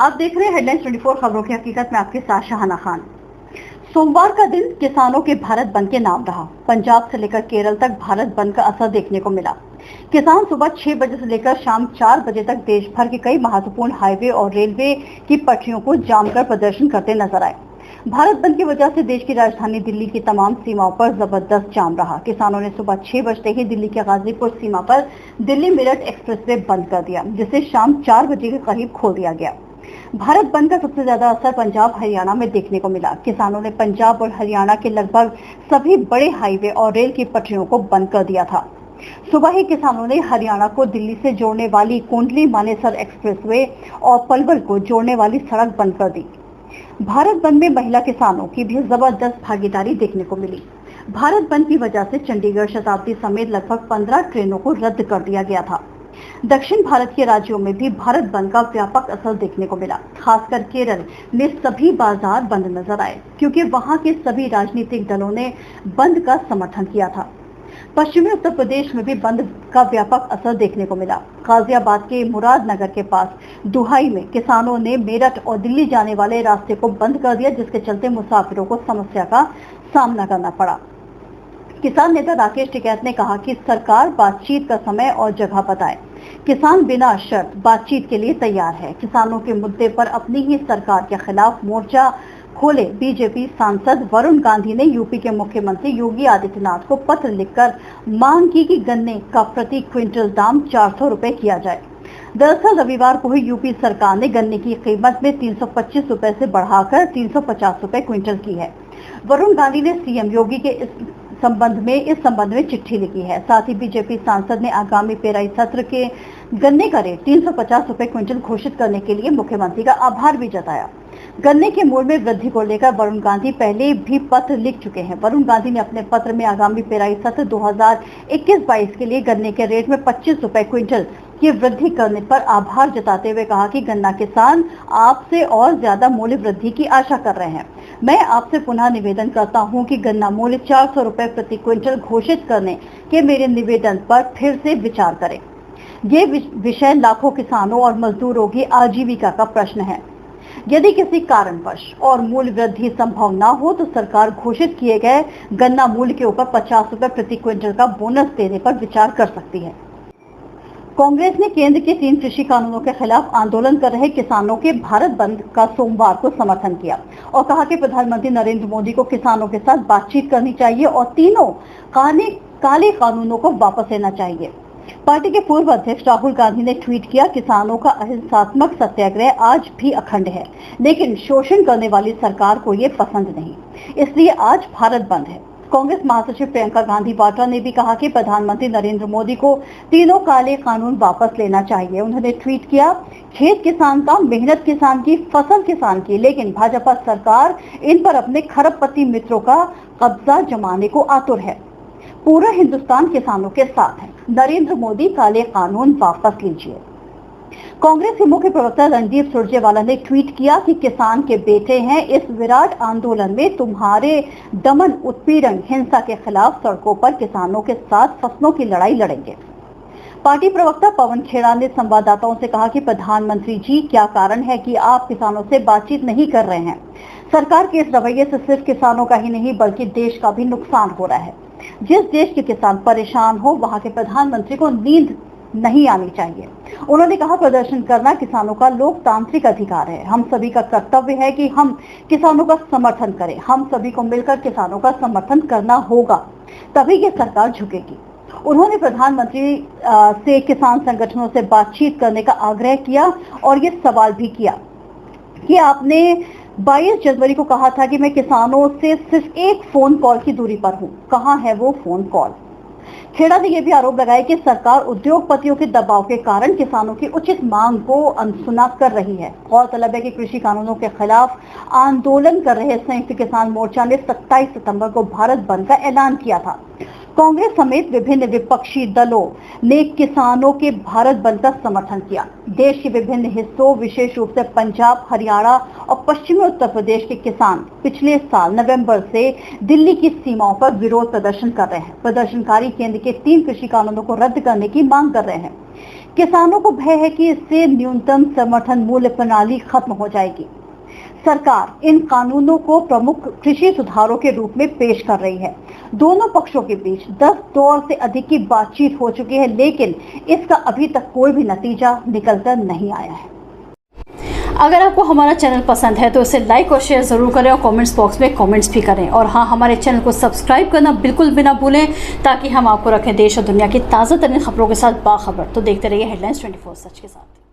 आप देख रहे हैं हेडलाइंस 24 खबरों की हकीकत में आपके साथ शाहाना खान। सोमवार का दिन किसानों के भारत बंद के नाम रहा। पंजाब से लेकर केरल तक भारत बंद का असर देखने को मिला। किसान सुबह 6 बजे से लेकर शाम 4 बजे तक देश भर के कई महत्वपूर्ण हाईवे और रेलवे की पटरियों को जाम कर प्रदर्शन करते नजर आए। भारत बंद की वजह से देश की राजधानी दिल्ली की तमाम सीमाओं पर जबरदस्त जाम रहा। किसानों ने सुबह 6 बजते ही दिल्ली के गाजीपुर सीमा पर दिल्ली मेरठ एक्सप्रेसवे बंद कर दिया, जिसे शाम 4 बजे के करीब खोल दिया गया। भारत बंद का सबसे ज्यादा असर पंजाब हरियाणा में देखने को मिला। किसानों ने पंजाब और हरियाणा के लगभग सभी बड़े हाईवे और रेल की पटरियों को बंद कर दिया था। सुबह ही किसानों ने हरियाणा को दिल्ली से जोड़ने वाली कुंडली मानेसर एक्सप्रेसवे और पलवल को जोड़ने वाली सड़क बंद कर दी। भारत बंद में महिला किसानों की भी जबरदस्त भागीदारी देखने को मिली। भारत बंद की वजह से चंडीगढ़ शताब्दी समेत लगभग 15 ट्रेनों को रद्द कर दिया गया था। दक्षिण भारत के राज्यों में भी भारत बंद का व्यापक असर देखने को मिला। खासकर केरल में सभी बाजार बंद नजर आए, क्योंकि वहां के सभी राजनीतिक दलों ने बंद का समर्थन किया था। पश्चिमी उत्तर प्रदेश में भी बंद का व्यापक असर देखने को मिला। गाजियाबाद के मुरादनगर के पास दुहाई में किसानों ने मेरठ और दिल्ली जाने वाले रास्ते को बंद कर दिया, जिसके चलते मुसाफिरों को समस्या का सामना करना पड़ा। किसान नेता राकेश टिकैत ने कहा कि सरकार बातचीत का समय और जगह बताए। किसान बिना शर्त बातचीत के लिए तैयार है। किसानों के मुद्दे पर अपनी ही सरकार के खिलाफ मोर्चा खोले बीजेपी सांसद वरुण गांधी ने यूपी के मुख्यमंत्री योगी आदित्यनाथ को पत्र लिखकर मांग की कि गन्ने का प्रति क्विंटल दाम 400 रुपए किया जाए। दरअसल रविवार को ही यूपी सरकार ने गन्ने की कीमत में 325 रुपए से बढ़ाकर 350 रुपए क्विंटल की है। वरुण गांधी ने सीएम योगी के इस संबंध में चिट्ठी लिखी है। साथ ही बीजेपी सांसद ने आगामी पेराई सत्र के गन्ने का रेट 350 रुपए क्विंटल घोषित करने के लिए मुख्यमंत्री का आभार भी जताया। गन्ने के मूल्य में वृद्धि को लेकर वरुण गांधी पहले भी पत्र लिख चुके हैं। वरुण गांधी ने अपने पत्र में आगामी पेराई सत्र 2021-22 के लिए गन्ने के रेट में 25 रुपए क्विंटल की वृद्धि करने पर आभार जताते हुए कहा कि गन्ना किसान आपसे और ज्यादा मूल्य वृद्धि की आशा कर रहे हैं। मैं आपसे पुनः निवेदन करता हूं कि गन्ना मूल्य 400 रुपए प्रति क्विंटल घोषित करने के मेरे निवेदन पर फिर से विचार करें। ये विषय लाखों किसानों और मजदूरों की आजीविका का प्रश्न है। यदि किसी कारणवश और मूल्य वृद्धि संभव न हो तो सरकार घोषित किए गए गन्ना मूल्य के ऊपर 50 रुपए प्रति क्विंटल का बोनस देने पर विचार कर सकती है। कांग्रेस ने केंद्र के 3 कृषि कानूनों के खिलाफ आंदोलन कर रहे किसानों के भारत बंद का सोमवार को समर्थन किया और कहा कि प्रधानमंत्री नरेंद्र मोदी को किसानों के साथ बातचीत करनी चाहिए और तीनों काले कानूनों को वापस लेना चाहिए। पार्टी के पूर्व अध्यक्ष राहुल गांधी ने ट्वीट किया, किसानों का अहिंसात्मक सत्याग्रह आज भी अखंड है, लेकिन शोषण करने वाली सरकार को ये पसंद नहीं, इसलिए आज भारत बंद है। कांग्रेस महासचिव प्रियंका गांधी वाड्रा ने भी कहा कि प्रधानमंत्री नरेंद्र मोदी को तीनों काले कानून वापस लेना चाहिए। उन्होंने ट्वीट किया, खेत किसान का, मेहनत किसान की, फसल किसान की, लेकिन भाजपा सरकार इन पर अपने खरबपति मित्रों का कब्जा जमाने को आतुर है। पूरा हिंदुस्तान किसानों के साथ है। नरेंद्र मोदी काले कानून वापस लीजिए। कांग्रेस के मुख्य प्रवक्ता रणदीप सुरजेवाला ने ट्वीट किया कि किसान के बेटे हैं, इस विराट आंदोलन में तुम्हारे दमन, उत्पीड़न, हिंसा के खिलाफ सड़कों पर किसानों के साथ फसलों की लड़ाई लड़ेंगे। पार्टी प्रवक्ता पवन खेड़ा ने संवाददाताओं से कहा कि प्रधानमंत्री जी, क्या कारण है कि आप किसानों से बातचीत नहीं कर रहे हैं? सरकार के इस रवैये से सिर्फ किसानों का ही नहीं बल्कि देश का भी नुकसान हो रहा है। जिस देश के किसान परेशान हो वहां के प्रधानमंत्री को नींद नहीं आनी चाहिए। उन्होंने कहा, प्रदर्शन करना किसानों का लोकतांत्रिक अधिकार है। हम सभी का कर्तव्य है कि हम किसानों का समर्थन करें। हम सभी को मिलकर किसानों का समर्थन करना होगा, तभी ये सरकार झुकेगी। उन्होंने प्रधानमंत्री से किसान संगठनों से बातचीत करने का आग्रह किया और ये सवाल भी किया कि आपने 22 जनवरी को कहा था कि मैं किसानों से सिर्फ एक फोन कॉल की दूरी पर हूं, कहां है वो फोन कॉल? खेड़ा ने यह भी आरोप लगाया कि सरकार उद्योगपतियों के दबाव के कारण किसानों की उचित मांग को अनसुना कर रही है। गौरतलब है कि कृषि कानूनों के खिलाफ आंदोलन कर रहे संयुक्त किसान मोर्चा ने 27 सितंबर को भारत बंद का ऐलान किया था। कांग्रेस समेत विभिन्न विपक्षी दलों ने किसानों के भारत बंद का समर्थन किया। देश के विभिन्न हिस्सों, विशेष रूप से पंजाब, हरियाणा और पश्चिमी उत्तर प्रदेश के किसान पिछले साल नवंबर से दिल्ली की सीमाओं पर विरोध प्रदर्शन कर रहे हैं। प्रदर्शनकारी केंद्र के 3 कृषि कानूनों को रद्द करने की मांग कर रहे हैं। किसानों को भय है कि इससे न्यूनतम समर्थन मूल्य प्रणाली खत्म हो जाएगी। सरकार इन कानूनों को प्रमुख कृषि सुधारों के रूप में पेश कर रही है। दोनों पक्षों के बीच 10 दौर से अधिक की बातचीत हो चुकी है, लेकिन इसका अभी तक कोई भी नतीजा निकलकर नहीं आया है। अगर आपको हमारा चैनल पसंद है तो इसे लाइक और शेयर जरूर करें और कमेंट्स बॉक्स में कमेंट्स भी करें। और हाँ, हमारे चैनल को सब्सक्राइब करना बिल्कुल भी ना भूलें, ताकि हम आपको रखें देश और दुनिया की ताज़ा तरीन खबरों के साथ बाखबर। तो देखते रहिए हेडलाइंस 24 सच के साथ।